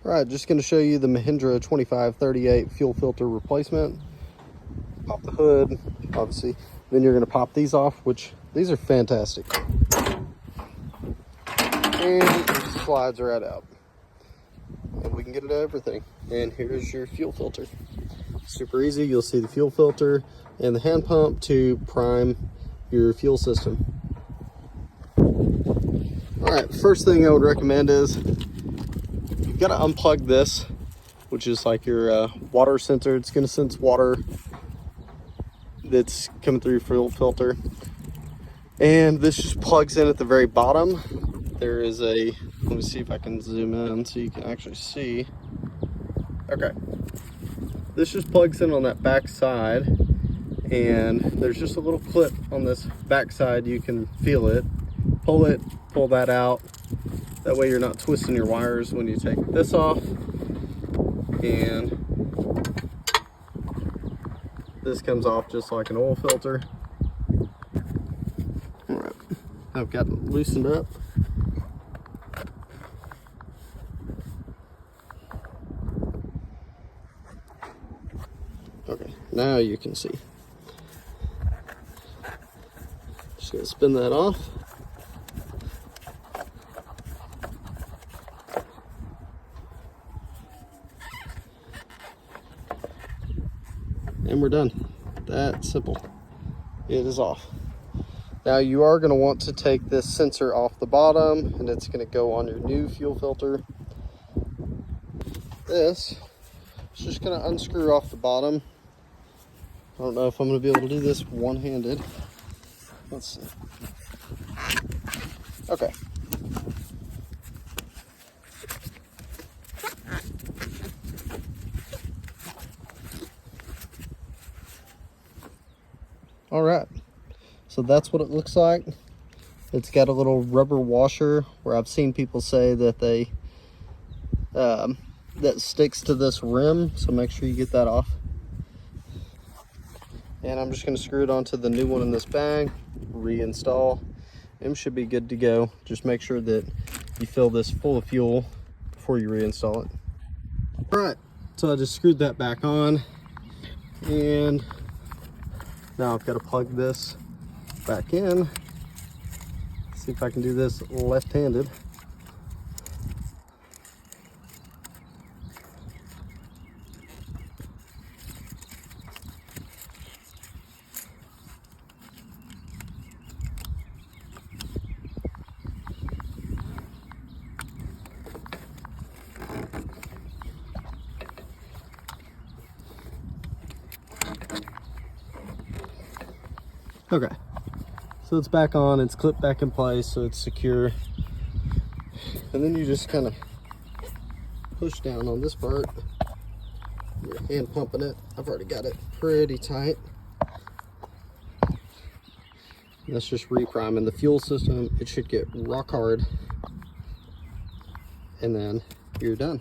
All right, just going to show you the Mahindra 2538 fuel filter replacement. Pop the hood, obviously. Then you're going to pop these off, which these are fantastic. And it slides right out. And we can get it to everything. And here's your fuel filter. Super easy. You'll see the fuel filter and the hand pump to prime your fuel system. All right, first thing I would recommend is you've got to unplug this, which is like your water sensor. It's going to sense water that's coming through your fuel filter. And this just plugs in at the very bottom. There is a, let me see if I can zoom in so you can actually see. Okay. This just plugs in on that back side, and there's just a little clip on this back side. You can feel it. Pull it, pull that out. That way you're not twisting your wires when you take this off. And this comes off just like an oil filter. All right, I've got it loosened up. Okay, now you can see. Just gonna spin that off. And we're done. That simple. It is off. Now you are going to want to take this sensor off the bottom, and it's going to go on your new fuel filter. This is just going to unscrew off the bottom. I don't know if I'm going to be able to do this one-handed. Let's see. Okay. All right, so that's what it looks like. It's got a little rubber washer where I've seen people say that they that sticks to this rim, so make sure you get that off. And I'm just going to screw it onto the new one in this bag, reinstall, and should be good to go. Just make sure that you fill this full of fuel before you reinstall it. All right, so I just screwed that back on, and now I've got to plug this back in. See if I can do this left-handed. Okay, so it's back on, it's clipped back in place, so it's secure. And then you just kind of push down on this part. You're hand pumping it. I've already got it pretty tight. And that's just repriming the fuel system. It should get rock hard, and then you're done.